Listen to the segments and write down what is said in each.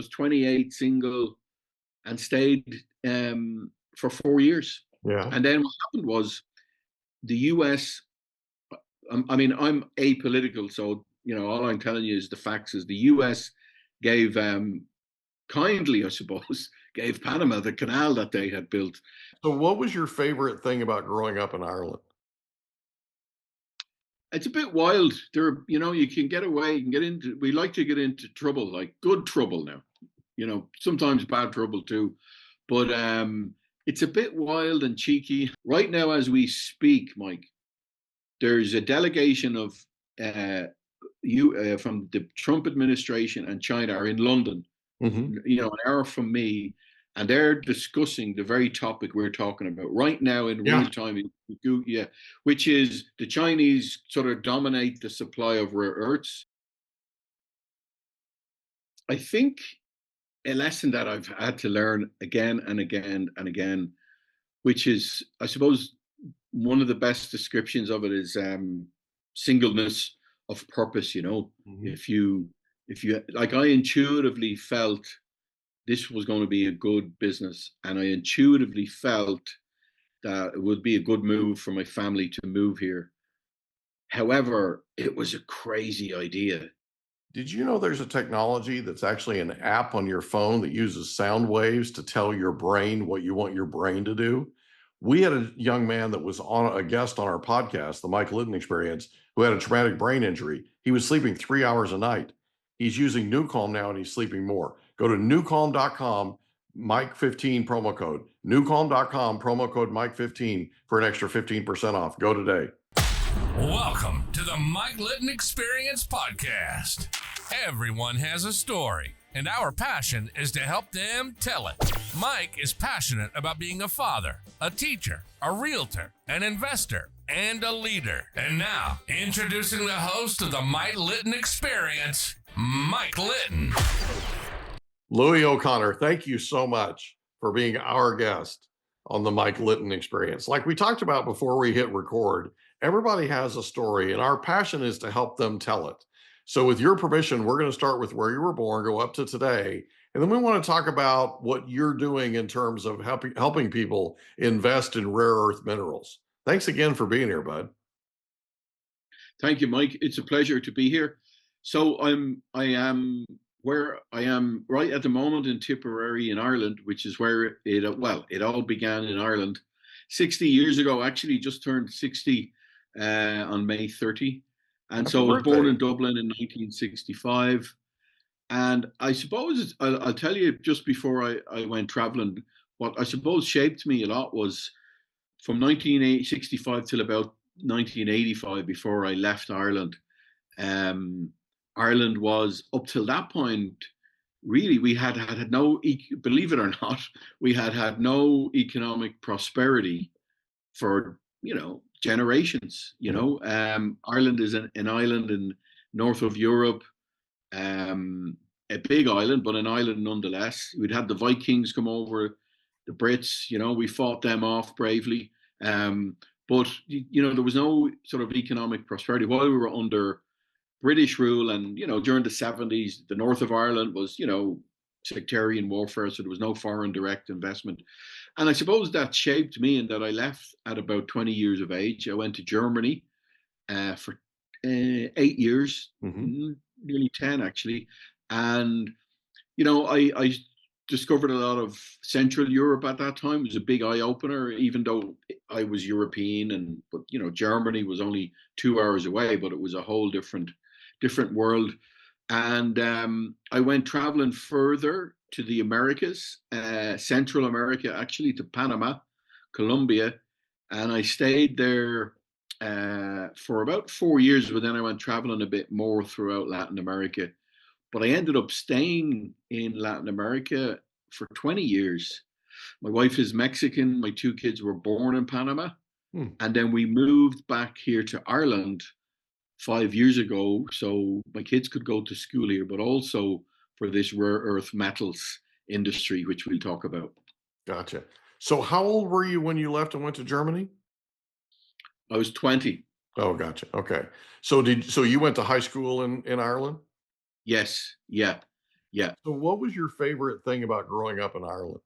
was 28 single and stayed for 4 years. Yeah. And then what happened was the US, I mean, I'm apolitical, so, all I'm telling you is the facts is the US gave, kindly, I suppose, gave Panama the canal that they had built. So what was your favorite thing about growing up in Ireland? It's a bit wild. You can get away, we like to get into trouble, like good trouble now, sometimes bad trouble too. But it's a bit wild and cheeky. Right now, as we speak, Mike, there's a delegation of from the Trump administration and China are in London, Mm-hmm. an hour from me, and they're discussing the very topic we're talking about right now in Yeah. real time. Yeah, which is the Chinese sort of dominate the supply of rare earths. I think a lesson that I've had to learn again and again and again, which is, I suppose, one of the best descriptions of it is singleness of purpose. Mm-hmm. If you like, I intuitively felt this was going to be a good business, and I intuitively felt that it would be a good move for my family to move here. However, it was a crazy idea. Did you know there's a technology that's actually an app on your phone that uses sound waves to tell your brain what you want your brain to do? We had a young man that was on a guest on our podcast, the Mike Litton Experience, who had a traumatic brain injury. He was sleeping 3 hours a night. He's using NewCalm now and he's sleeping more. Go to newcalm.com, Mike15 promo code. Newcalm.com, promo code Mike15 for an extra 15% off. Go today. Welcome to the Mike Litton Experience podcast. Everyone has a story, and our passion is to help them tell it. Mike is passionate about being a father, a teacher, a realtor, an investor, and a leader. And now, introducing the host of the Mike Litton Experience, Mike Litton. Louis O'Connor, thank you so much for being our guest on the Mike Litton Experience. Like we talked about before we hit record, everybody has a story, and our passion is to help them tell it. So with your permission, we're going to start with where you were born, go up to today, and then we want to talk about what you're doing in terms of helping people invest in rare earth minerals. Thanks again for being here, bud. Thank you, Mike. It's a pleasure to be here. So I am where I am right at the moment in Tipperary in Ireland, which is where it all began in Ireland 60 years ago. Actually, just turned 60 on May 30. And Happy so I was birthday. born in Dublin in 1965. And I suppose I'll tell you just before I went traveling, what I suppose shaped me a lot was from 1965 till about 1985 before I left Ireland. Ireland was, up till that point, really, we had no, believe it or not, we had no economic prosperity for, generations. Ireland is an island in north of Europe, a big island, but an island nonetheless. We'd had the Vikings come over, the Brits, we fought them off bravely. But, there was no sort of economic prosperity while we were under British rule. And, during the 70s, the north of Ireland was, sectarian warfare, so there was no foreign direct investment. And I suppose that shaped me in that I left at about 20 years of age. I went to Germany for 8 years, nearly 10 actually. And, I discovered a lot of Central Europe at that time. It was a big eye opener, even though I was European, but Germany was only 2 hours away, but it was a whole different world. And I went traveling further to the Americas, Central America, actually, to Panama, Colombia. And I stayed there for about 4 years, but then I went traveling a bit more throughout Latin America. But I ended up staying in Latin America for 20 years. My wife is Mexican. My 2 kids were born in Panama. And then we moved back here to Ireland 5 years ago, so my kids could go to school here, but also for this rare earth metals industry, which we'll talk about. Gotcha. So how old were you when you left and went to Germany? I was 20. Oh, gotcha. Okay. So you went to high school in Ireland? Yes. Yeah. Yeah. So what was your favorite thing about growing up in Ireland?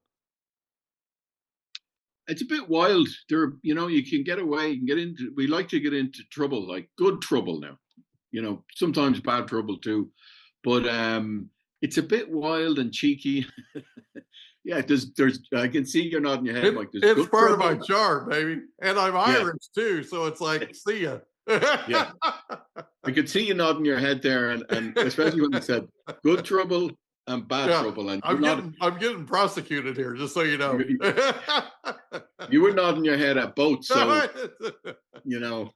It's a bit wild. You can get away, you can get into, we like to get into trouble, like good trouble now, sometimes bad trouble too. But it's a bit wild and cheeky. Yeah, I can see you're nodding your head, Mike. There's It's good part of my trouble. charm, baby. And I'm Yeah, Irish too. So it's like, see ya. yeah. I could see you nodding your head there, and especially when you said good trouble and bad Yeah. trouble, and I'm getting prosecuted here, just so you know. you, you were nodding your head at both. So you know,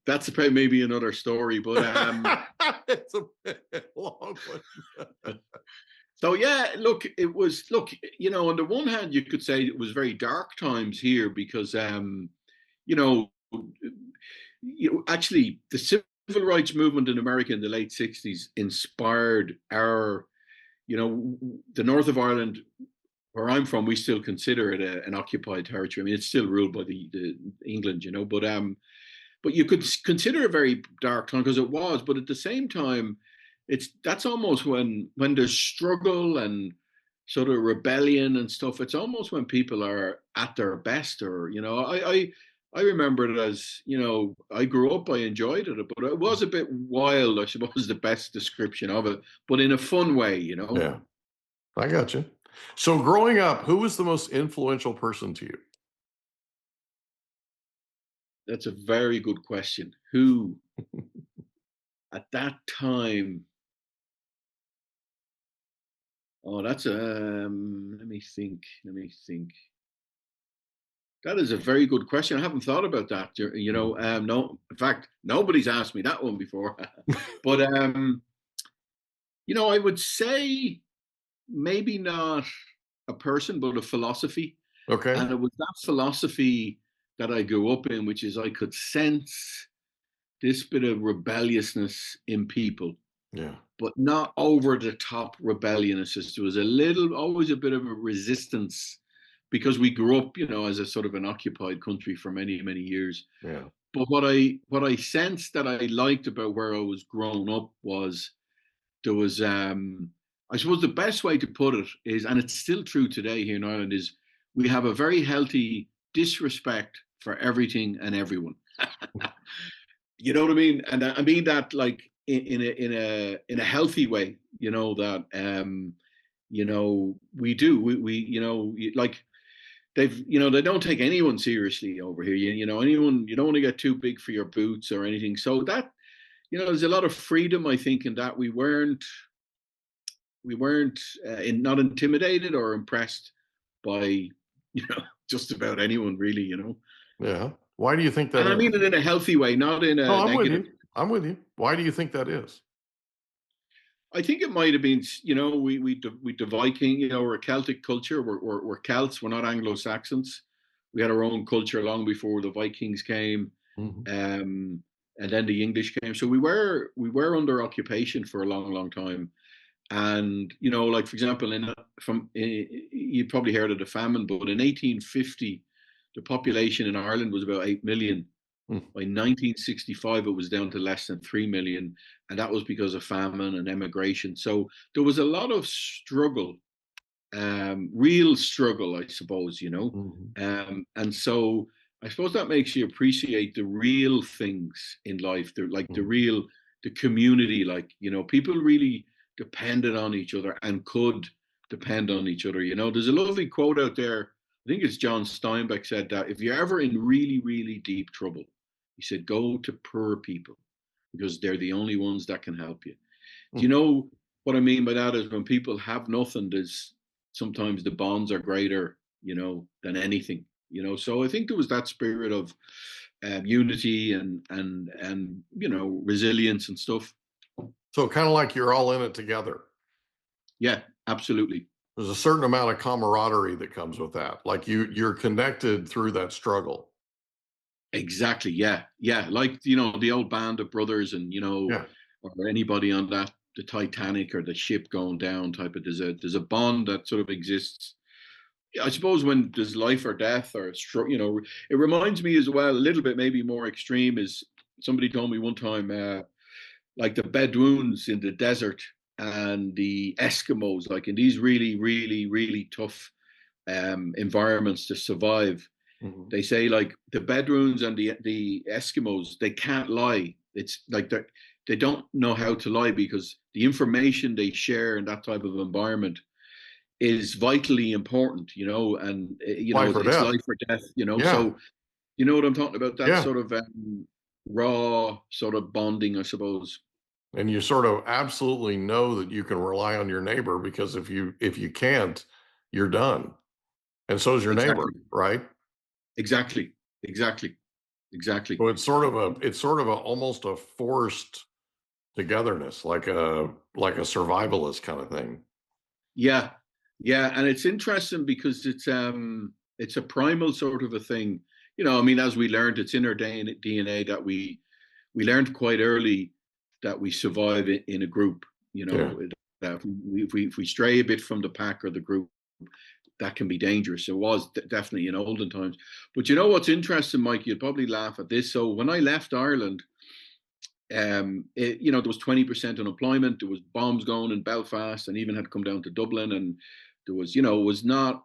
that's maybe another story, but it's a long one. so yeah, look, on the one hand you could say it was very dark times here because you know actually the civil rights movement in America in the late 60s inspired the north of Ireland, where I'm from. We still consider it an occupied territory. I mean, it's still ruled by the England, but you could consider a very dark time because it was. But at the same time, that's almost when there's struggle and sort of rebellion and stuff. It's almost when people are at their best. Or I remember it as I grew up, I enjoyed it, but it was a bit wild, I suppose, the best description of it, but in a fun way. Yeah, I got you. So growing up, who was the most influential person to you? That's a very good question. Who at that time? Oh, that's let me think. Let me think. That is a very good question. I haven't thought about that. No, in fact, nobody's asked me that one before. But I would say maybe not a person, but a philosophy. Okay. And it was that philosophy that I grew up in, which is I could sense this bit of rebelliousness in people, Yeah. but not over the top rebelliousness. There was always a bit of a resistance because we grew up, as a sort of an occupied country for many, many years. Yeah. But what I sensed that I liked about where I was growing up was there was, I suppose the best way to put it is, and it's still true today here in Ireland, is we have a very healthy disrespect for everything and everyone. You know what I mean? And I mean that like in a healthy way. We do. We like they don't take anyone seriously over here. Anyone, you don't want to get too big for your boots or anything. So that there's a lot of freedom, I think, in that we weren't not intimidated or impressed by just about anyone really. Yeah. Why do you think that And I is? mean it in a healthy way, not in No, a I'm with negative. you. I'm with you. Why do you think that is? I think it might have been, we the Viking, we're a Celtic culture. We're Celts. We're not Anglo-Saxons. We had our own culture long before the Vikings came, Mhm. and then the English came. So we were under occupation for a long, long time. And like for example, you probably heard of the famine, but in 1850, the population in Ireland was about 8 million. Mm. By 1965, it was down to less than 3 million. And that was because of famine and emigration. So there was a lot of struggle, real struggle, I suppose, Mhm. And so I suppose that makes you appreciate the real things in life, Mhm. the community, people really depended on each other and could depend on each other. There's a lovely quote out there. I think it's John Steinbeck said that if you're ever in really, really deep trouble, he said, go to poor people because they're the only ones that can help you. Do you Mm. know what I mean by that? Is when people have nothing, there's sometimes the bonds are greater, than anything. So I think there was that spirit of unity and resilience and stuff. So kind of like you're all in it together. Yeah, absolutely. There's a certain amount of camaraderie that comes with that. Like you're connected through that struggle. Exactly. Yeah. Yeah. Like, the old band of brothers and, Yeah. or anybody on the Titanic or the ship going down type of, there's a bond that sort of exists. Yeah, I suppose when there's life or death or it reminds me as well, a little bit maybe more extreme is somebody told me one time, like the Bedouins in the desert, and the Eskimos, like in these really, really, really tough environments to survive. Mm-hmm. They say like the Bedouins and the Eskimos, they can't lie. It's like they don't know how to lie because the information they share in that type of environment is vitally important, and Life or it's death. life or death, Yeah. So you know what I'm talking about? That Yeah. sort of raw sort of bonding, I suppose. And you sort of absolutely know that you can rely on your neighbor, because if you can't, you're done. And so is your neighbor, Exactly. right? Exactly. Exactly. Exactly. So it's sort of a almost a forced togetherness, like a survivalist kind of thing. Yeah. Yeah. And it's interesting because it's a primal sort of a thing. I mean, as we learned, it's in our DNA that we learned quite early that we survive in a group, Yeah. that if we stray a bit from the pack or the group, that can be dangerous. It was definitely in olden times. But you know what's interesting, Mike? You'd probably laugh at this. So when I left Ireland, there was 20% unemployment. There was bombs going in Belfast, and even had come down to Dublin, and there was, it was not,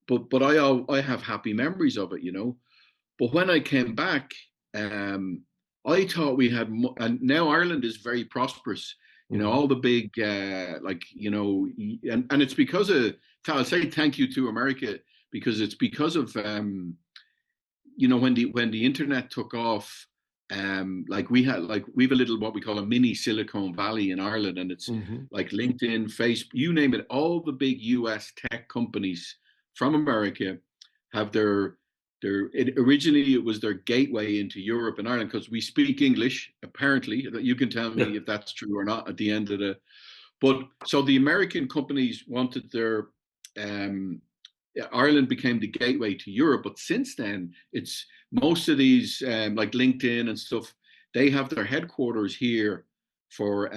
but I have happy memories of it. But when I came back, I thought we had, and now Ireland is very prosperous. Mm-hmm. All the big, and it's because of. I'll say thank you to America, because it's because of, when the internet took off. Like we have a little what we call a mini Silicon Valley in Ireland, and it's Mm-hmm. like LinkedIn, Facebook, you name it. All the big US tech companies from America have originally it was their gateway into Europe and Ireland, because we speak English. Apparently, that you can tell me Yeah. if that's true or not at the end of the. But so the American companies wanted their. Ireland became the gateway to Europe, but since then, it's most of these like LinkedIn and stuff. They have their headquarters here for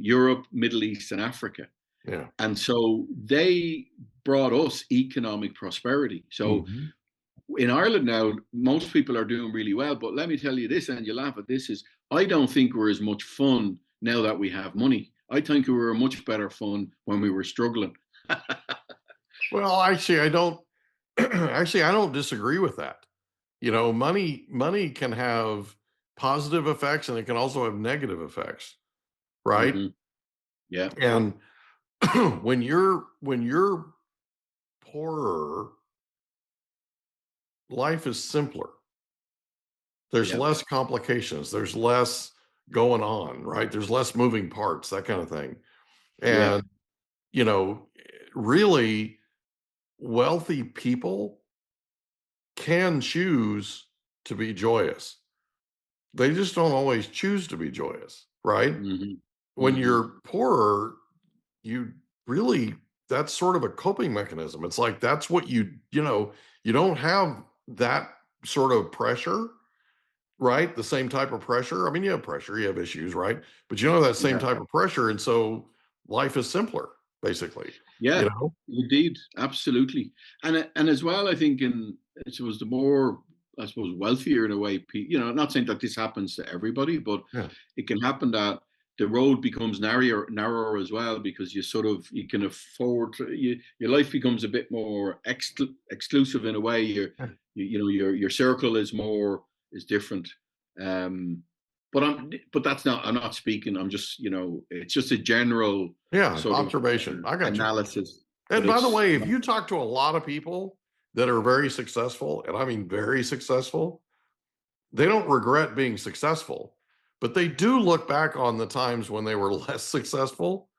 Europe, Middle East, and Africa. Yeah. And so they brought us economic prosperity. So Mm-hmm. in Ireland now, most people are doing really well. But let me tell you this, and you laugh at this, is I don't think we're as much fun now that we have money. I think we were much better fun when we were struggling. Well, actually, I don't. Actually, I don't disagree with that. Money can have positive effects, and it can also have negative effects, right? Mm-hmm. Yeah. And when you're poorer, life is simpler. There's Yeah. less complications. There's less going on, right? There's less moving parts, that kind of thing. Yeah. And, you know, really wealthy people can choose to be joyous. They just don't always choose to be joyous, right? Mm-hmm. When Mm-hmm. you're poorer, you really, that's sort of a coping mechanism. It's like that's what you don't have that sort of pressure, right? The same type of pressure. I mean, you have pressure, you have issues, right? But you don't have that same Yeah. type of pressure. And so life is simpler, basically. Yeah. You know? Indeed. Absolutely. And as well, I think it was the more, I suppose, wealthier in a way. Not saying that this happens to everybody, but Yeah. it can happen that the road becomes narrower as well, because you can afford your life becomes a bit more exclusive in a way. Your circle is different. Um, but I'm not speaking. I'm just, it's just a general Yeah. sort of Observation. I got you. analysis. And But by the it's way, if you talk to a lot of people that are very successful, and I mean very successful, they don't regret being successful, but they do look back on the times when they were less successful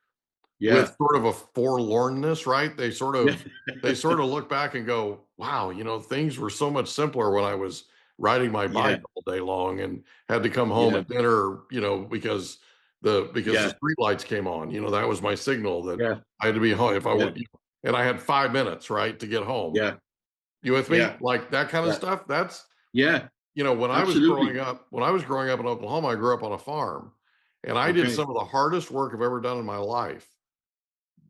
yeah, with sort of a forlornness, right? They sort yeah, of look back and go, wow, things were so much simpler when I was riding my yeah, bike all day long and had to come home yeah, at dinner, because the yeah, street lights came on. That was my signal that yeah, I had to be home if I yeah, would, and I had 5 minutes, right, to get home. yeah, You with me? yeah, Like that kind of yeah, stuff. That's yeah. when I was growing Absolutely. up, in Oklahoma, I grew up on a farm, and I did Okay. some of the hardest work I've ever done in my life,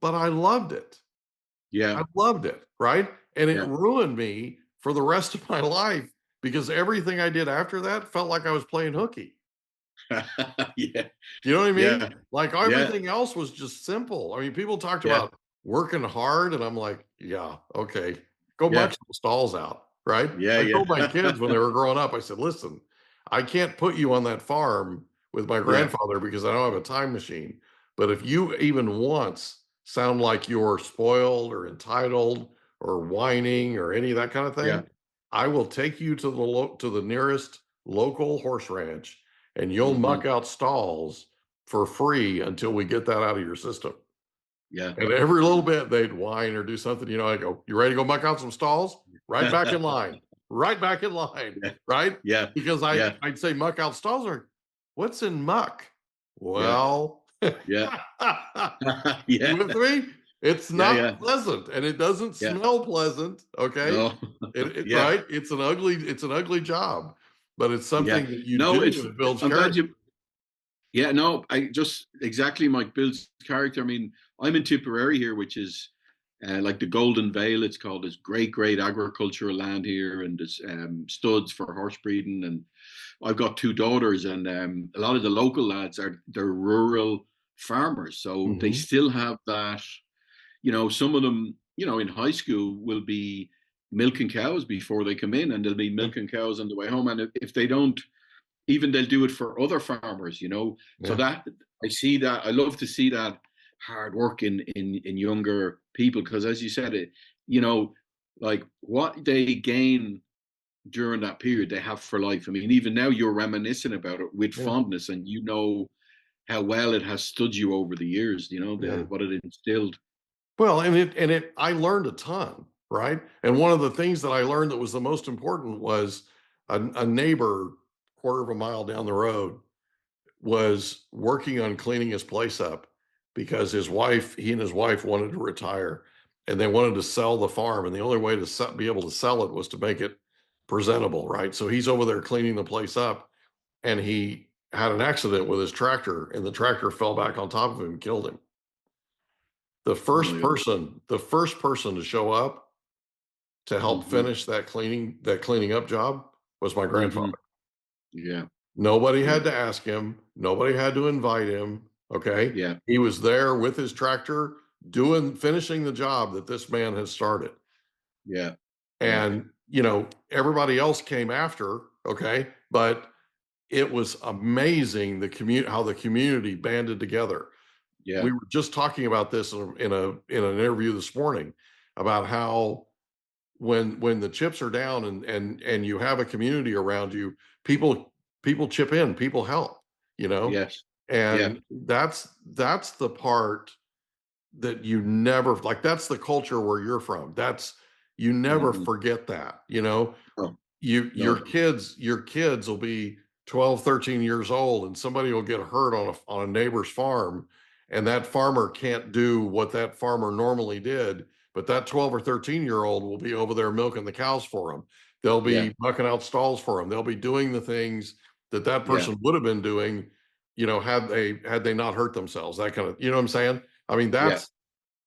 but I loved it. Yeah, I loved it, right? And it yeah, ruined me for the rest of my life, because everything I did after that felt like I was playing hooky. Yeah. You know what I mean? Yeah. Like Yeah. everything else was just simple. I mean, people talked Yeah. about working hard, and I'm like, yeah, okay, go muck Yeah. some stalls out, right? Yeah. I told my kids when they Yeah. were growing up, I said, listen, I can't put you on that farm with my Yeah. grandfather because I don't have a time machine. But if you even once sound like you're spoiled or entitled or whining or any of that kind of Yeah. thing, I will take you to the nearest local horse ranch, and you'll Hmm. muck out stalls for free until we get that out of your system. Yeah. And every little bit they'd whine or do something, I go, you ready to go muck out some stalls? Right back in line, right back in line, Yeah. right? Yeah. Because Yeah. I'd say muck out stalls, or what's in muck? Yeah. Well, Yeah. you Yeah. with me? It's Yeah. not Yeah. pleasant, and it doesn't Yeah. smell pleasant. Okay. No. Yeah. Right. It's an ugly job, but it's Yeah. something that you No, do it's, and it builds I'm glad character. you, yeah, no, I just exactly Mike builds character. I mean, I'm in Tipperary here, which is like the Golden Vale. It's called. There's great, great agricultural land here, and there's studs for horse breeding. And I've got two daughters, and a lot of the local lads they're rural farmers, so they Mhm. still have that. Some of them, in high school will be milking cows before they come in, and they'll be Yeah. milking cows on the way home. And if they don't, even they'll do it for other farmers. So Yeah. that I see that, I love to see that hard work in younger people, because as you said it, you know like what they gain during that period they have for life. I mean, even now you're reminiscing about it with Yeah. fondness, and how well it has stood you over the years, Yeah. what it instilled. Well, and I learned a ton, right? And one of the things that I learned that was the most important was a neighbor quarter of a mile down the road was working on cleaning his place up because he and his wife wanted to retire, and they wanted to sell the farm, and the only way to be able to sell it was to make it presentable, right? So he's over there cleaning the place up, and he had an accident with his tractor, and the tractor fell back on top of him and killed him. Unbelievable. The first person to show up to help Hmm. finish that cleaning up job was my Hmm. grandfather. Yeah. Nobody Yeah. had to ask him. Nobody had to invite him. Okay. Yeah. He was there with his tractor finishing the job that this man had started. Yeah. Yeah. And, everybody else came after. Okay. But it was amazing how the community banded together. Yeah. We were just talking about this in an interview this morning about how when the chips are down and you have a community around you, people chip in, people help, Yes. Yeah. and that's the part that you never like. That's the culture where you're from. You never Hmm. forget that, No. your No. kids will be 12, 13 years old, and somebody will get hurt on a neighbor's farm, and that farmer can't do what that farmer normally did, but that 12 or 13-year-old will be over there milking the cows for him. They'll Yeah. be mucking out stalls for him. They'll be doing the things that Yeah. person would have been doing, had they not hurt themselves. That kind of, you know what I'm saying? I mean, Yeah.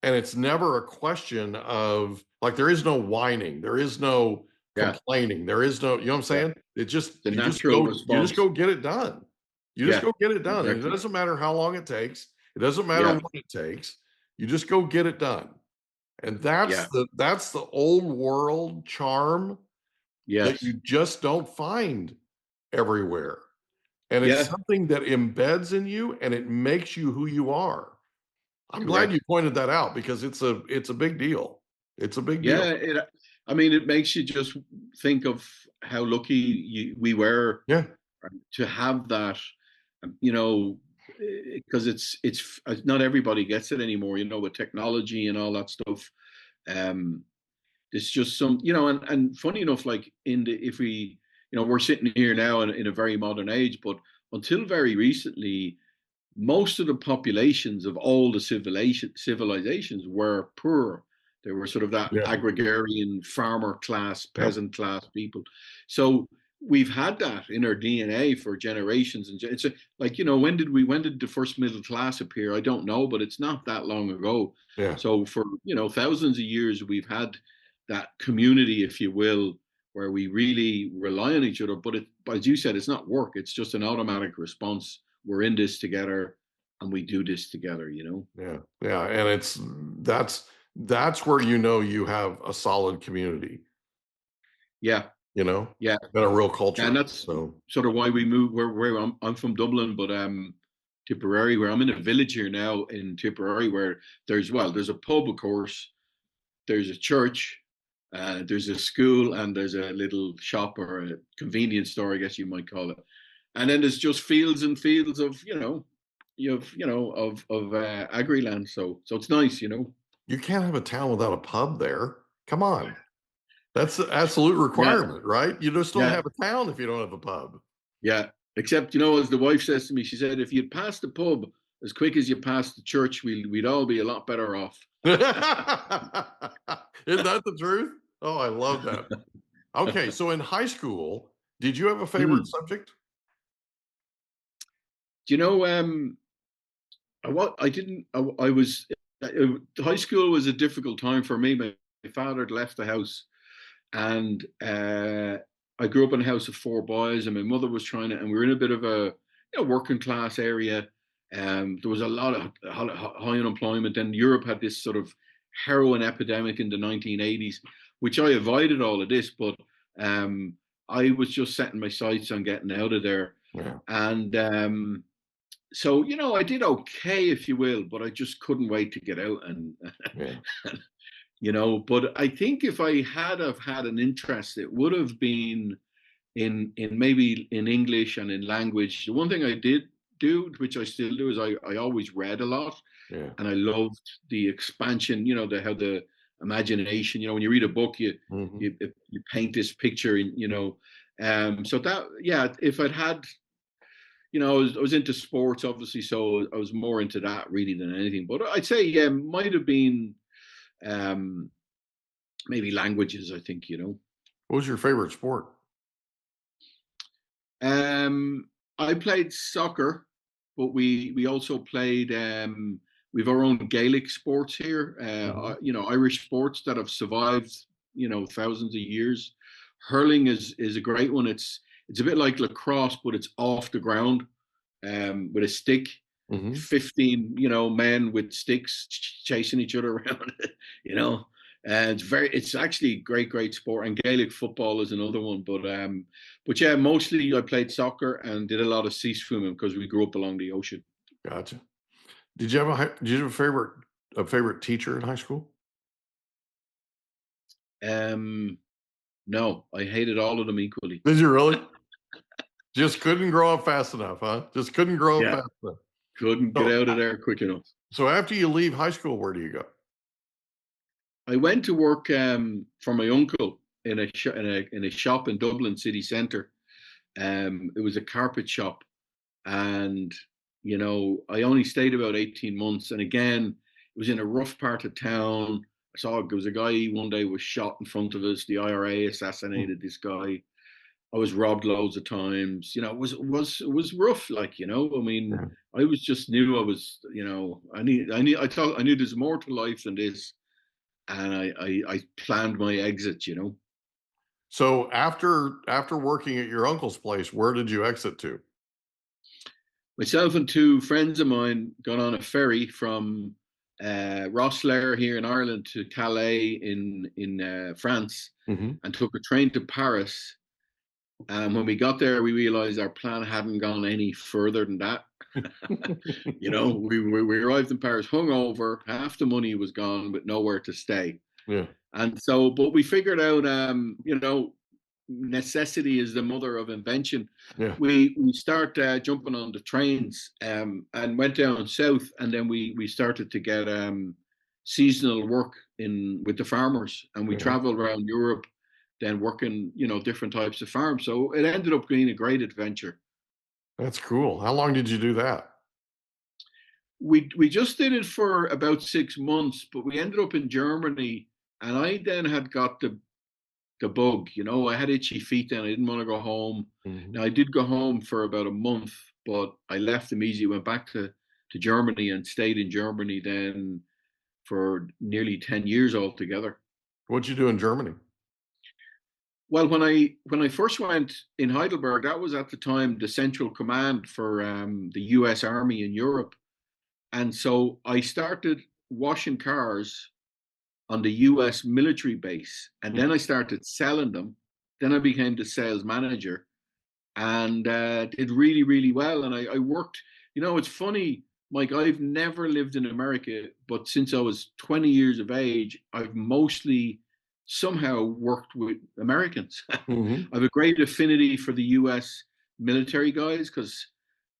and it's never a question of like, there is no whining, there is no Yeah. complaining, there is no, you know what I'm Yeah. saying? It just The you just natural go you just response. go get it done. You just Yeah. go get it done. And it Exactly. doesn't matter how long it takes. It doesn't matter Yeah. what it takes. You just go get it done. And Yeah. that's the old world charm that Yes. you just don't find everywhere. And it's Yeah. something that embeds in you and it makes you who you are. I'm glad you Correct. pointed that out because it's a big deal. It's a big deal. Yeah. I mean, it makes you just think of how lucky we were Yeah. to have that. You know, because it's not everybody gets it anymore. With technology and all that stuff. Um, it's just and funny enough, like if we, we're sitting here now in a very modern age, but until very recently, most of the populations of all the civilizations were poor. They were sort of that Yeah. agrarian farmer class, Yep. peasant class people. So we've had that in our DNA for generations. And it's like, when did the first middle class appear? I don't know, but it's not that long ago. Yeah. So for, thousands of years, we've had that community, if you will, where we really rely on each other. But as you said, it's not work. It's just an automatic response. We're in this together, and we do this together. Yeah, yeah, and that's where you have a solid community. Yeah, You know, yeah, and a real culture. and that's So sort of why we moved. Where I'm from Dublin, but Tipperary, where I'm in a village here now in Tipperary, where there's a pub, of course, there's a church, there's a school, and there's a little shop or a convenience store, I guess you might call it. And then there's just fields and fields of agri land. So it's nice. you can't have a town without a pub there. Come on. That's the absolute Yeah, requirement, right? You just don't yeah, have a town if you don't have a pub. yeah. Except, as the wife says to me, she said, if you'd pass the pub as quick as you passed the church, we'd all be a lot better off. Isn't that the truth? Oh, I love that. Okay, so in high school, did you have a favorite subject? Do you know? I didn't. I was. High school was a difficult time for me. My father had left the house, and I grew up in a house of four boys, and my mother was and we were in a bit of a working class area. There was a lot of high unemployment, and Europe had this sort of heroin epidemic in the 1980s, which I avoided all of this, but I was just setting my sights on getting out of there. Yeah. And so, I did okay, if you will, but I just couldn't wait to get out. And, Yeah. But I think if I had have had an interest, it would have been in maybe in English and in language. The one thing I did do, which I still do, is I always read a lot. Yeah. And I loved the expansion, how the imagination, when you read a book, you paint this picture, and, so that, yeah, if I'd had, I was into sports, obviously, so I was more into that really than anything. But I'd say, yeah, might have been maybe languages, I think. What was your favorite sport? I played soccer, but we also played, we've our own Gaelic sports here, Irish sports that have survived, thousands of years. Hurling is a great one. It's a bit like lacrosse, but it's off the ground, with a stick. 15, men with sticks chasing each other around, and it's actually great sport. And Gaelic football is another one. But yeah, mostly I played soccer and did a lot of sea swimming because we grew up along the ocean. Gotcha. Did you have a favorite teacher in high school? No, I hated all of them equally. Did you really? Just couldn't grow up fast enough, huh? Just couldn't grow up fast enough. Couldn't get out of there quick enough. So after you leave high school, where do you go? I went to work for my uncle in a shop in Dublin city centre. It was a carpet shop, and I only stayed about 18 months. And again, it was in a rough part of town. I saw there was a guy one day was shot in front of us. The IRA assassinated this guy. I was robbed loads of times. It was rough. Like, I mean, I was just knew I was, I thought I knew there's more to life than this. And I planned my exit, So after working at your uncle's place, where did you exit to? Myself and two friends of mine got on a ferry from Rosslare here in Ireland to Calais in France, and took a train to Paris. And when we got there, we realized our plan hadn't gone any further than that. We arrived in Paris hungover, half the money was gone, but nowhere to stay. Yeah. And so, but we figured out, necessity is the mother of invention. Yeah. We start jumping on the trains, and went down south, and then we started to get seasonal work with the farmers, and we traveled around Europe, then working different types of farms. So it ended up being a great adventure. That's cool. How long did you do that? We just did it for about 6 months, but we ended up in Germany, and I then had got the bug. I had itchy feet then. I didn't want to go home. Now I did go home for about a month, but I left immediately, went back to Germany, and stayed in Germany then for nearly 10 years altogether. What'd you do in Germany? Well, when I first went in Heidelberg, that was at the time the central command for the U.S. Army in Europe, and so I started washing cars on the US military base. And then I started selling them. Then I became the sales manager and did really, really well. And I worked, it's funny, Mike, I've never lived in America, but since I was 20 years of age, I've mostly somehow worked with Americans. Mm-hmm. I have a great affinity for the US military guys because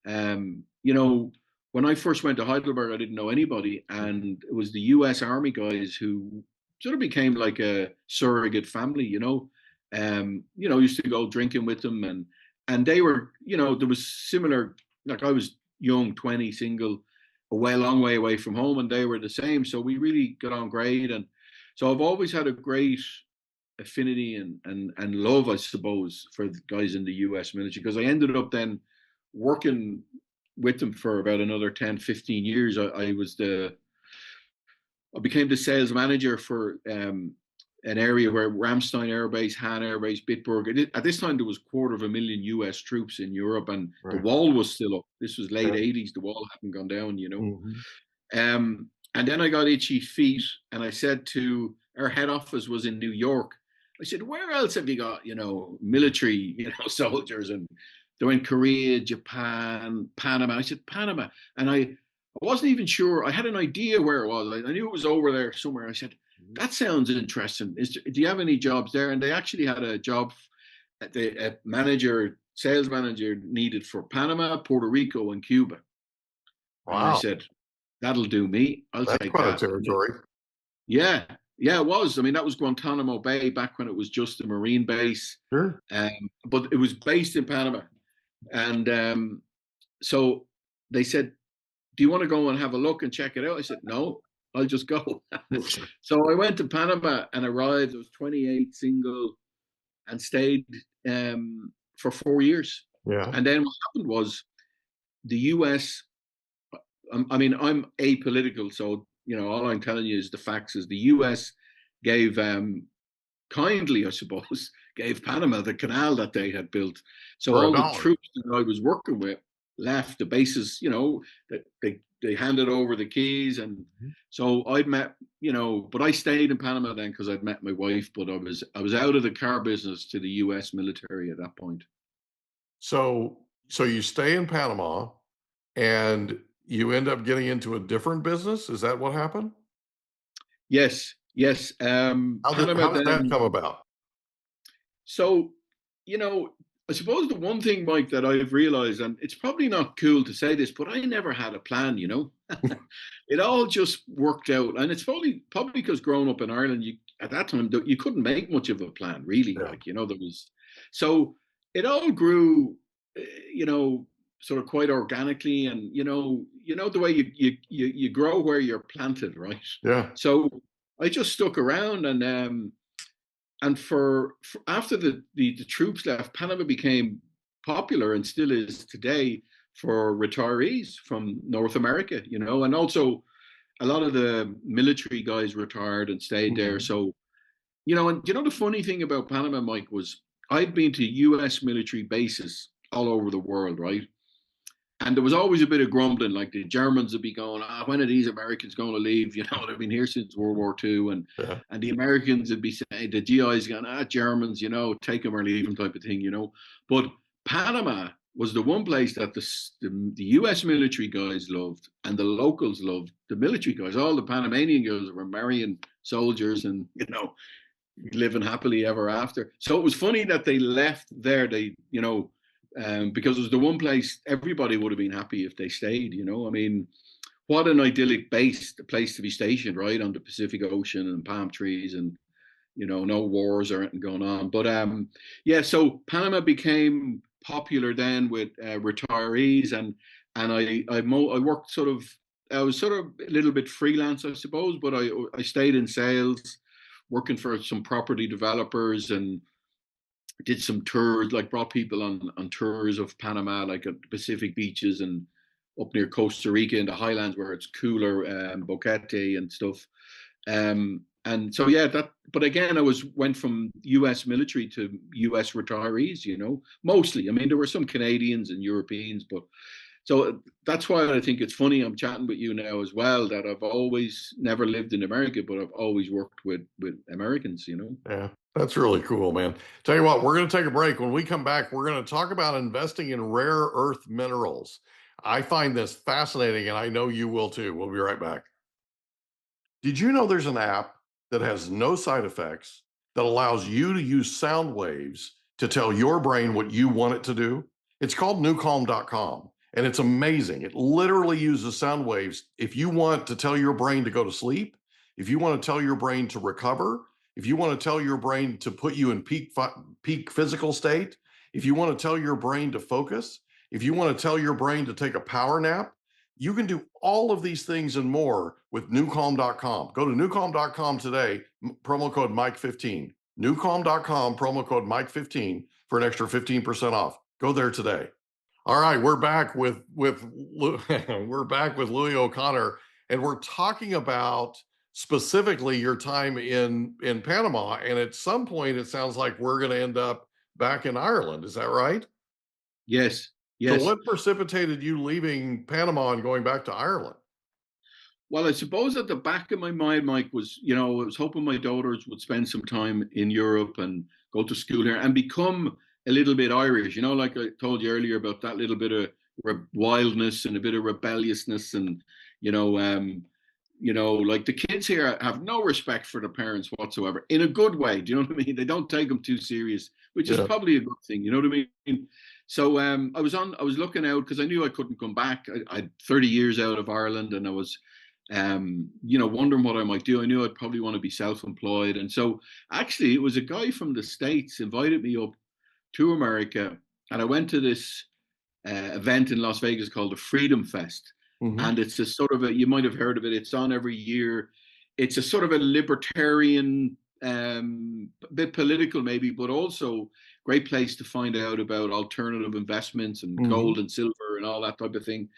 when I first went to Heidelberg, I didn't know anybody, and it was the U.S. Army guys who sort of became like a surrogate family. Used to go drinking with them, and they were, there was similar. Like I was young, 20, single, a long way away from home, and they were the same. So we really got on great, and so I've always had a great affinity and love, I suppose, for the guys in the US military because I ended up then working with them for about another 10, 15 years. I became the sales manager for an area where Ramstein Air Base, Han Air Base, Bitburg. At this time, there was 250,000 US troops in Europe, and the wall was still up. This was late 80s. The wall hadn't gone down, And then I got itchy feet, and I said to our head office was in New York. I said, where else have you got, military, soldiers? And they were in Korea, Japan, Panama. I said, Panama. And I wasn't even sure. I had an idea where it was. I knew it was over there somewhere. I said, that sounds interesting. Do you have any jobs there? And they actually had a job, a sales manager needed for Panama, Puerto Rico, and Cuba. Wow. And I said, that'll do me. That's take quite a territory. Yeah, it was. I mean, that was Guantanamo Bay back when it was just a Marine base. Sure. But it was based in Panama. And so they said, do you want to go and have a look and check it out? I said, no, I'll just go. So I went to Panama and arrived. I was 28, single, and stayed for 4 years. Yeah. And then what happened was the US, I'm apolitical, so all I'm telling you is the facts. Is the US gave kindly, I suppose, gave Panama the canal that they had built. So all the troops that I was working with left the bases. They handed over the keys, and so I'd met, but I stayed in Panama then because I'd met my wife. But I was out of the car business to the US military at that point. So you stay in Panama, and you end up getting into a different business? Is that what happened? Yes. How did that come about? So, I suppose the one thing, Mike, that I've realized, and it's probably not cool to say this, but I never had a plan, It all just worked out. And it's probably because growing up in Ireland, at that time, you couldn't make much of a plan, really. Yeah. There was, so it all grew, sort of quite organically, and the way you grow where you're planted, right? Yeah. So I just stuck around, and for after the troops left, Panama became popular and still is today for retirees from North America, and also a lot of the military guys retired and stayed there. So, and the funny thing about Panama, Mike, was I'd been to US military bases all over the world, right? And there was always a bit of grumbling, like the Germans would be going, when are these Americans going to leave? They've been here since World War II. And the Americans would be saying, the GIs going, Germans, take them or leave them type of thing, But Panama was the one place that the US military guys loved, and the locals loved the military guys. All the Panamanian guys were marrying soldiers and, living happily ever after. So it was funny that they left there. They, because it was the one place everybody would have been happy if they stayed, what an idyllic place to be stationed, right, on the Pacific Ocean and palm trees and, no wars or anything going on. But so Panama became popular then with retirees, and I worked I was sort of a little bit freelance, I suppose, but I stayed in sales, working for some property developers, and did some tours, like brought people on tours of Panama, like at the Pacific beaches and up near Costa Rica in the highlands where it's cooler, Boquete and stuff. And so yeah, but again, went from US military to US retirees, mostly. I mean, there were some Canadians and Europeans, but so that's why I think it's funny I'm chatting with you now as well, that I've always never lived in America, but I've always worked with Americans. Yeah, that's really cool, man. Tell you what, we're going to take a break. When we come back, we're going to talk about investing in rare earth minerals. I find this fascinating, and I know you will too. We'll be right back. Did you know there's an app that has no side effects that allows you to use sound waves to tell your brain what you want it to do? It's called newcalm.com, and it's amazing. It literally uses sound waves. If you want to tell your brain to go to sleep, if you want to tell your brain to recover, if you want to tell your brain to put you in peak physical state, if you want to tell your brain to focus, if you want to tell your brain to take a power nap, you can do all of these things and more with newcalm.com. Go to newcalm.com today, promo code Mike15. Newcalm.com, promo code Mike15 for an extra 15% off. Go there today. All right, we're back with we're back with Louis O'Connor, and we're talking about specifically your time in Panama. And at some point, it sounds like we're going to end up back in Ireland. Is that right? Yes. So what precipitated you leaving Panama and going back to Ireland? Well, I suppose at the back of my mind, Mike, was, I was hoping my daughters would spend some time in Europe and go to school here and become a little bit Irish, like I told you earlier about that little bit of wildness and a bit of rebelliousness. And, like the kids here have no respect for their parents whatsoever in a good way. Do you know what I mean? They don't take them too serious, which is probably a good thing. You know what I mean? So I was looking out because I knew I couldn't come back. I'd 30 years out of Ireland, and I was, wondering what I might do. I knew I'd probably want to be self-employed. And so actually it was a guy from the States invited me up to America, and I went to this event in Las Vegas called the Freedom Fest. Mm-hmm. And it's a sort of you might have heard of it. It's on every year. It's a sort of a libertarian, a bit political maybe, but also great place to find out about alternative investments and mm-hmm. gold and silver and all that type of thing.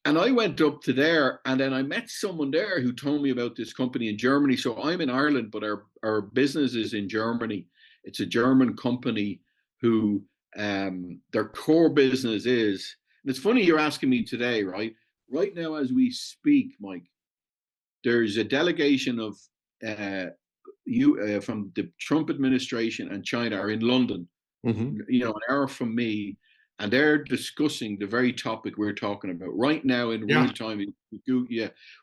And I went up to there, and then I met someone there who told me about this company in Germany. So I'm in Ireland, but our business is in Germany. It's a German company who their core business is, and it's funny you're asking me today, right? Right now, as we speak, Mike, there's a delegation of from the Trump administration and China are in London, mm-hmm. An hour from me, and they're discussing the very topic we're talking about right now in real time.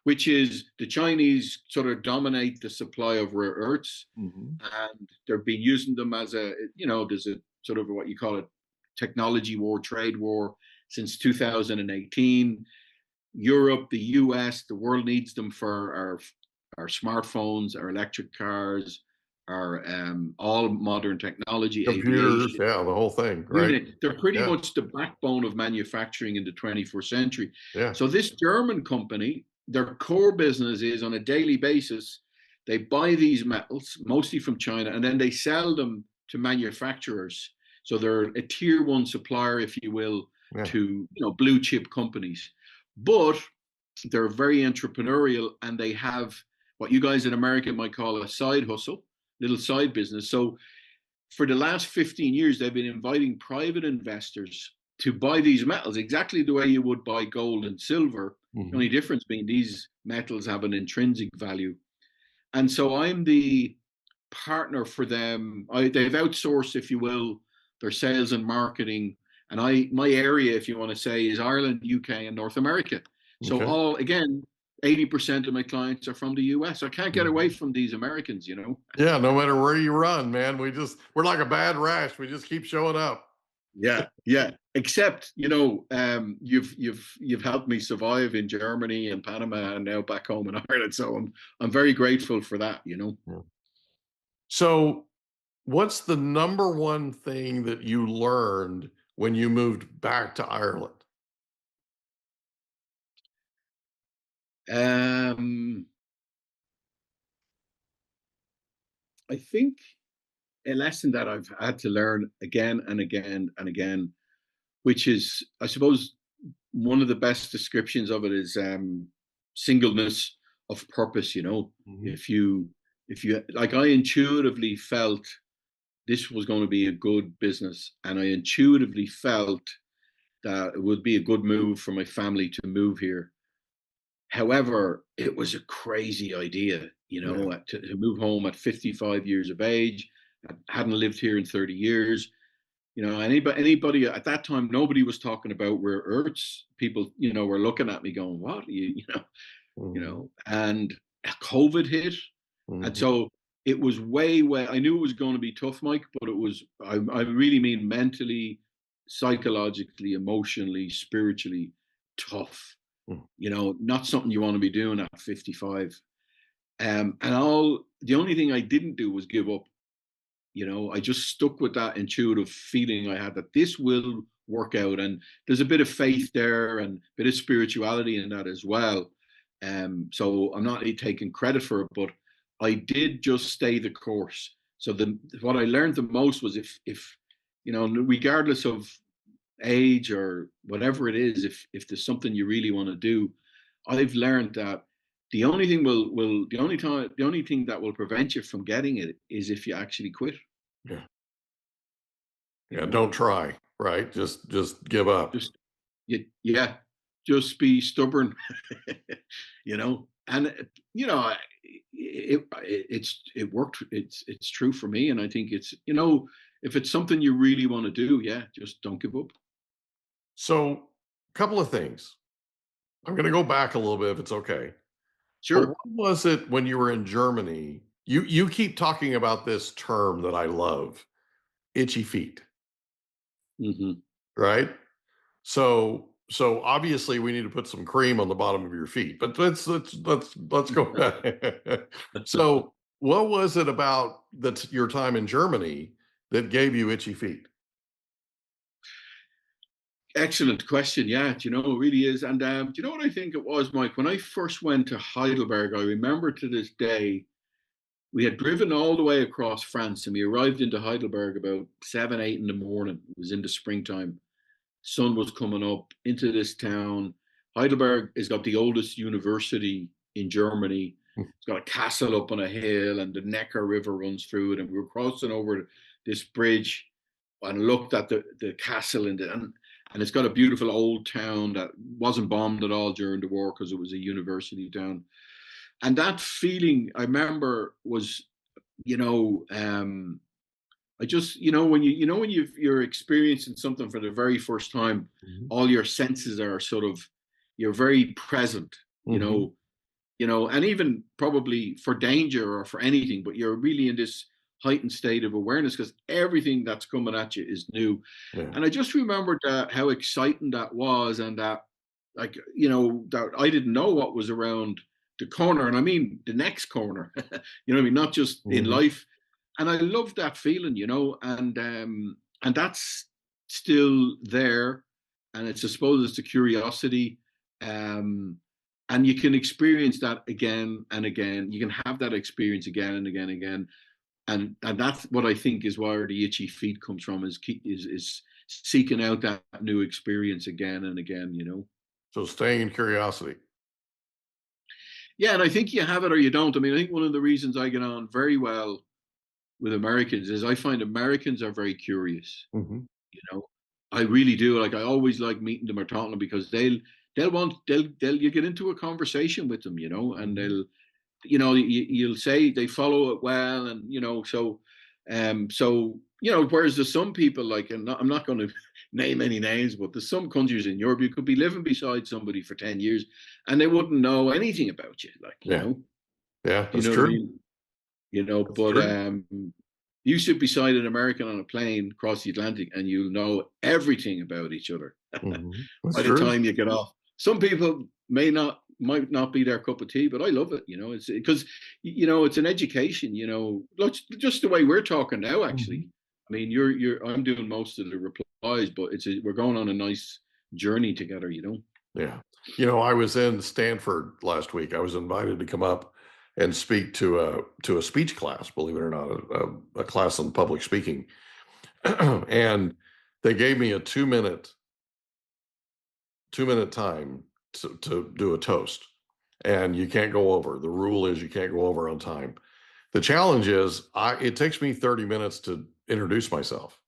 Which is the Chinese sort of dominate the supply of rare earths, mm-hmm. and they've been using them as there's a sort of what you call it technology war, trade war since 2018. Europe, the US, the world needs them for our smartphones, our electric cars, our all modern technology, computers, aviation, the whole thing, right? They're pretty much the backbone of manufacturing in the 21st century. Yeah. So this German company, their core business is on a daily basis, they buy these metals, mostly from China, and then they sell them to manufacturers. So they're a tier one supplier, if you will, to blue chip companies. But they're very entrepreneurial, and they have what you guys in America might call a side hustle, little side business. So for the last 15 years, they've been inviting private investors to buy these metals exactly the way you would buy gold and silver. Mm-hmm. The only difference being these metals have an intrinsic value. And so I'm the partner for them. They've outsourced, if you will, their sales and marketing. And my area, if you want to say, is Ireland, UK, and North America. So all, again, 80% of my clients are from the US. I can't get away from these Americans, Yeah, no matter where you run, man, we're like a bad rash. We just keep showing up. Yeah. Except, you've helped me survive in Germany and Panama and now back home in Ireland. So I'm very grateful for that, Yeah. So what's the number one thing that you learned when you moved back to Ireland? I think a lesson that I've had to learn again and again and again, which is, I suppose, one of the best descriptions of it is singleness of purpose, you know. Mm-hmm. If you like, I intuitively felt this was going to be a good business, and I intuitively felt that it would be a good move for my family to move here. However, it was a crazy idea, you know, Yeah. to move home at 55 years of age. I hadn't lived here in 30 years. You know, anybody at that time, nobody was talking about rare earths. People, you know, were looking at me going, "What?" Mm-hmm. And COVID hit, and Mm-hmm. so it was way. I knew it was going to be tough, Mike, but it was. I really mean mentally, psychologically, emotionally, spiritually tough. You know, not something you want to be doing at 55. And the only thing I didn't do was give up. You know, I just stuck with that intuitive feeling I had that this will work out. And there's a bit of faith there and a bit of spirituality in that as well. So I'm not taking credit for it, but I did just stay the course. So what I learned the most was if you know, regardless of age or whatever it is, if there's something you really want to do, I've learned that the only thing that will prevent you from getting it is if you actually quit. Yeah. You Yeah. know, Don't try. Right. Just give up. just yeah, just be stubborn. You know, and you know, it worked. It's true for me, and I think it's, you know, if it's something you really want to do, yeah, just don't give up. So, a couple of things. I'm going to go back a little bit if it's okay. But what Sure. was it when you were in Germany? You keep talking about this term that I love, itchy feet, Hmm. right? So obviously we need to put some cream on the bottom of your feet. But let's go back. So what was it about your time in Germany that gave you itchy feet? Excellent question. Yeah, do you know, it really is. And do you know what I think it was, Mike? When I first went to Heidelberg, I remember to this day, we had driven all the way across France and we arrived into Heidelberg about 7, 8 in the morning. It was in the springtime. Sun was coming up into this town. Heidelberg has got the oldest university in Germany. It's got a castle up on a hill, and the Neckar River runs through it. And we were crossing over this bridge and looked at the castle, and it's got a beautiful old town that wasn't bombed at all during the war because it was a university town. And that feeling I remember was, you know, I just, when you're experiencing something for the very first time, Mhm. all your senses are sort of, you're very present, you Mhm. know, and even probably for danger or for anything, but you're really in this heightened state of awareness because everything that's coming at you is new. Yeah. And I just remembered that how exciting that was, and that, like, you know, that I didn't know what was around the corner, and I mean the next corner. You know what I mean? Not just in Mhm. life. And I love that feeling, you know, and that's still there. And it's, I suppose, it's a curiosity. Um, and you can experience that again and again. You can have that experience again and again and again. And that's what I think is where the itchy feet comes from, is seeking out that new experience again and again, you know. So staying in curiosity. Yeah, and I think you have it or you don't. I mean, I think one of the reasons I get on very well with Americans is I find Americans are very curious. Mhm. You know, I really do. Like, I always like meeting them or talking to them because they'll you get into a conversation with them, you know, and Mhm. you'll say they follow it well, and you know, whereas there's some people, like, and I'm not going to name any names, but there's some countries in Europe you could be living beside somebody for 10 years and they wouldn't know anything about you, like, you Yeah. know. Yeah, Do you that's know what I true. mean? You know, That's but true. you sit beside an American on a plane across the Atlantic and you'll know everything about each other Mhm. That's by the true. time you get off. Some people might not be their cup of tea, but I love it. You know, it's because, you know, it's an education. You know, just the way we're talking now. Mhm. Actually, I mean, I'm doing most of the replies, but we're going on a nice journey together. You know. Yeah. I was in Stanford last week. I was invited to come up and speak to a speech class, believe it or not, a class on public speaking. And they gave me a 2-minute time to do a toast. and you can't go over. The rule is you can't go over on time. The challenge is it takes me 30 minutes to introduce myself.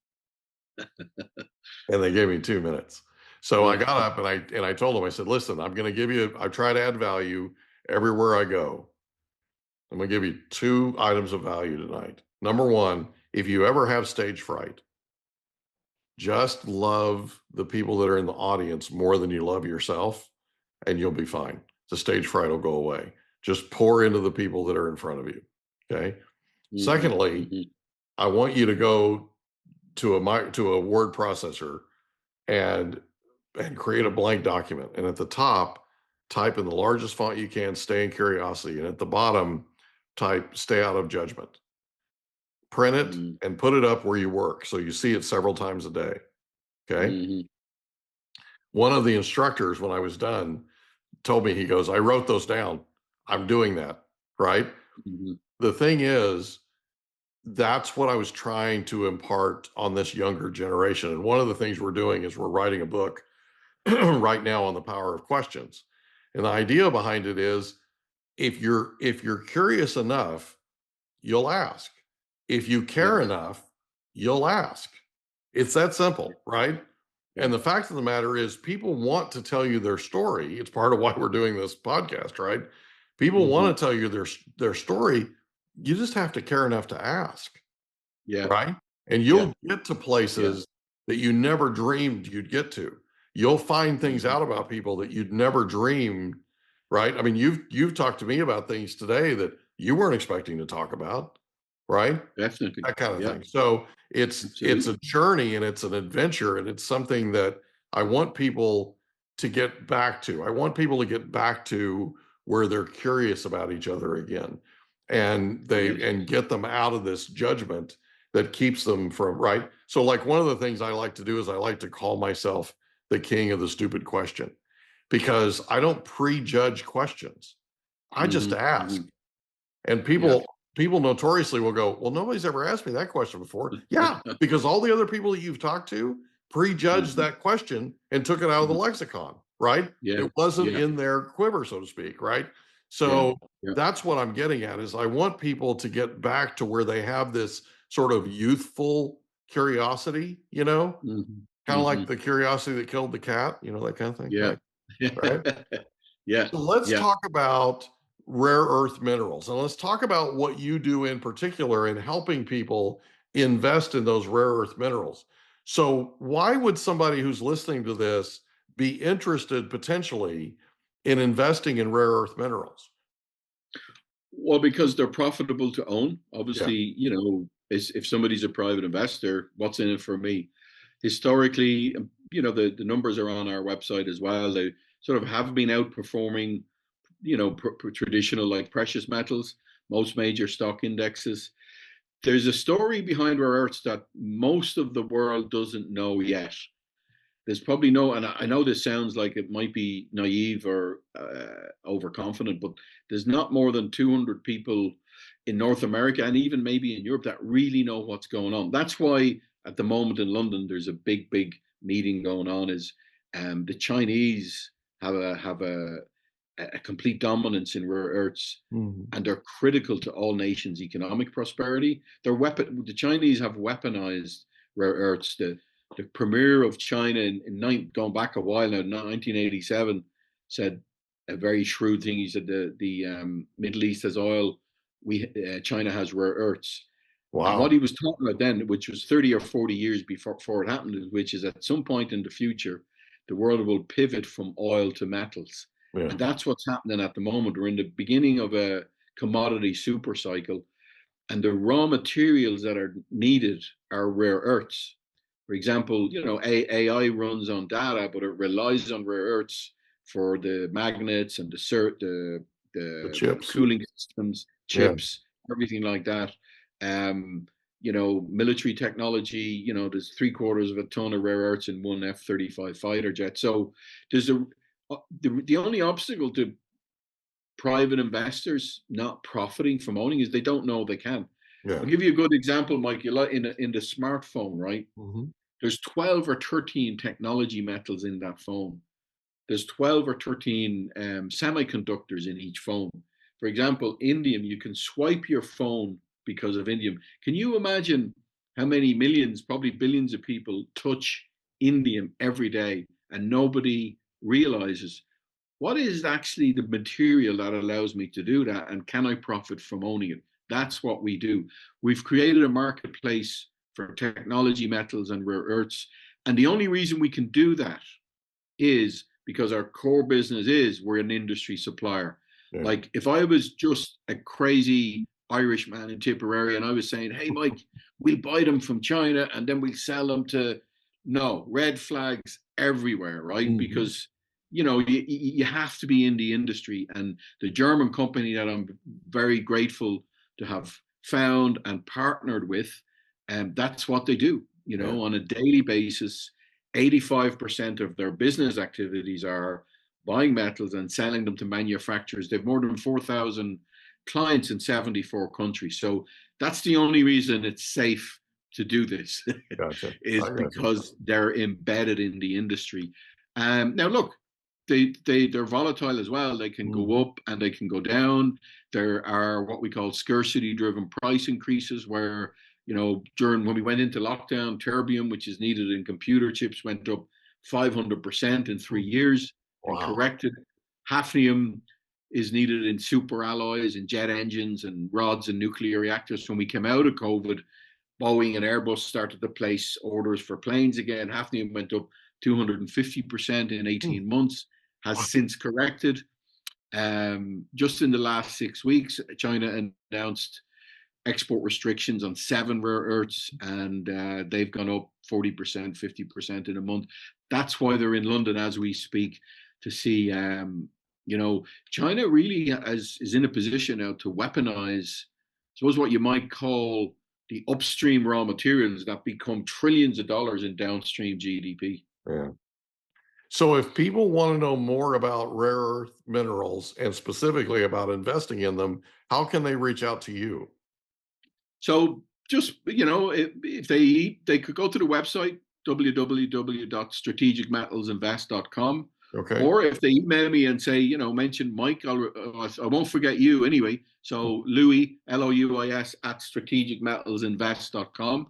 And they gave me 2 minutes. So I got up and I told them, I said, listen, I'm going to give you, I try to add value everywhere I go. I'm going to give you 2 items of value tonight. Number 1, if you ever have stage fright, just love the people that are in the audience more than you love yourself, and you'll be fine. The stage fright will go away. Just pour into the people that are in front of you. Okay. Mm-hmm. Secondly, Mm-hmm. I want you to go to a word processor and create a blank document. And at the top, type in the largest font you can, stay in curiosity. And at the bottom, type stay out of judgment. Print it and put it up where you work so you see it several times a day. Okay. Mm-hmm. One of the instructors, when I was done, told me, he goes, I wrote those down. I'm doing that. Right. Mm-hmm. The thing is, that's what I was trying to impart on this younger generation. And one of the things we're doing is we're writing a book right now on the power of questions. And the idea behind it is if you're curious enough, you'll ask. If you care enough, you'll ask. It's that simple, right? And the fact of the matter is people want to tell you their story. It's part of why we're doing this podcast, right? People want to tell you their story. You just have to care enough to ask. Yeah. Right. And you'll get to places that you never dreamed you'd get to. You'll find things out about people that you'd never dreamed. Right. I mean, you've talked to me about things today that you weren't expecting to talk about. Right. Definitely. That kind of thing. So it's a journey and it's an adventure, and it's something that I want people to get back to. I want people to get back to where they're curious about each other again, and and get them out of this judgment that keeps them from, right. So like one of the things I like to do is I like to call myself the king of the stupid question, because I don't prejudge questions. I just ask. And people notoriously will go, well, nobody's ever asked me that question before. Yeah, because all the other people that you've talked to prejudged that question and took it out of the lexicon, right? It wasn't in their quiver, so to speak, right? So that's what I'm getting at, is I want people to get back to where they have this sort of youthful curiosity, kind of like the curiosity that killed the cat, that kind of thing. Right. Yeah. So let's talk about rare earth minerals, and let's talk about what you do in particular in helping people invest in those rare earth minerals. So why would somebody who's listening to this be interested potentially in investing in rare earth minerals? Well, because they're profitable to own. Obviously, if somebody's a private investor, what's in it for me? Historically, the numbers are on our website as well. They sort of have been outperforming, traditional like precious metals, most major stock indexes. There's a story behind rare earths that most of the world doesn't know yet. There's probably and I know this sounds like it might be naive or overconfident, but there's not more than 200 people in North America and even maybe in Europe that really know what's going on. That's why at the moment in London, there's a big meeting going on. Is the Chinese have a complete dominance in rare earths, and they're critical to all nations' economic prosperity. The Chinese have weaponized rare earths. The premier of China going back a while now, 1987, said a very shrewd thing. He said the Middle East has oil, China has rare earths. Wow. And what he was talking about then, which was 30 or 40 years before it happened, which is at some point in the future, the world will pivot from oil to metals. Yeah. And that's what's happening at the moment. We're in the beginning of a commodity super cycle, and the raw materials that are needed are rare earths. For example, AI runs on data, but it relies on rare earths for the magnets and the chips, cooling systems, chips, everything like that. Military technology, there's 3/4 of a ton of rare earths in one F-35 fighter jet. So there's the only obstacle to private investors not profiting from owning is they don't know they can. I'll give you a good example, Mike. In the smartphone, right? There's 12 or 13 technology metals in that phone. there's 12 or 13 semiconductors in each phone. For example, indium, you can swipe your phone because of indium. Can you imagine how many millions, probably billions of people touch indium every day and nobody realizes what is actually the material that allows me to do that, and can I profit from owning it? That's what we do. We've created a marketplace for technology, metals, and rare earths. And the only reason we can do that is because our core business is we're an industry supplier. Yeah. Like if I was just a crazy Irish man in Tipperary and I was saying, hey, Mike, we'll buy them from China and then we'll sell them to, no, red flags everywhere, right? Mm-hmm. Because, you know, you have to be in the industry. And the German company that I'm very grateful to have found and partnered with, and that's what they do, you know, on a daily basis. 85% of their business activities are buying metals and selling them to manufacturers. They've more than 4,000 clients in 74 countries. So that's the only reason it's safe to do this. Gotcha. Is because they're embedded in the industry. Now, look, they're volatile as well. They can go up and they can go down. There are what we call scarcity-driven price increases where, you know, when we went into lockdown, terbium, which is needed in computer chips, went up 500% in 3 years and corrected. Hafnium is needed in super alloys and jet engines and rods and nuclear reactors. When we came out of COVID, Boeing and Airbus started to place orders for planes again. Hafnium went up 250% in 18 months, has since corrected. Just in the last 6 weeks, China announced export restrictions on 7 rare earths, and they've gone up 40%, 50% in a month. That's why they're in London as we speak to see, you know, China really is in a position now to weaponize, I suppose, what you might call the upstream raw materials that become trillions of dollars in downstream GDP. Yeah. So if people want to know more about rare earth minerals and specifically about investing in them, how can they reach out to you? So just, you know, if they could go to the website, www.strategicmetalsinvest.com. Okay. Or if they email me and say, you know, mention Mike, I won't forget you anyway. So Louis, Louis, at strategicmetalsinvest.com.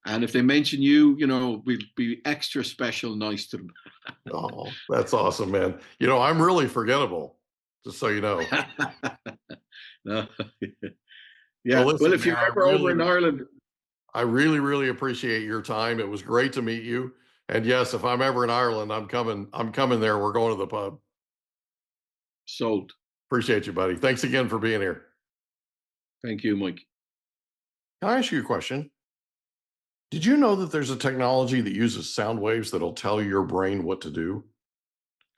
And if they mention you, you know, we'll be extra special nice to them. Oh, that's awesome, man. You know, I'm really forgettable, just so you know. No. Yeah, well, listen, if you're ever over in Ireland. I really, really appreciate your time. It was great to meet you. And yes, if I'm ever in Ireland, I'm coming there. We're going to the pub. Sold. Appreciate you, buddy. Thanks again for being here. Thank you, Mike. Can I ask you a question? Did you know that there's a technology that uses sound waves that'll tell your brain what to do?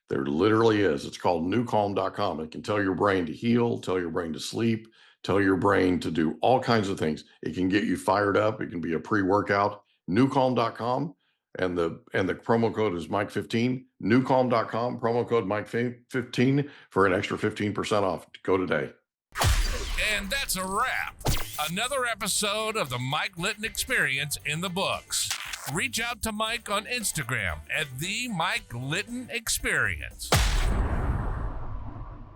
There literally is. It's called newcalm.com. It can tell your brain to heal, tell your brain to sleep, tell your brain to do all kinds of things. It can get you fired up. It can be a pre-workout. Newcalm.com, and the promo code is Mike15. Newcalm.com, promo code Mike15 for an extra 15% off. Go today. And that's a wrap. Another episode of the Mike Litton Experience in the books. Reach out to Mike on Instagram at the Mike Litton Experience.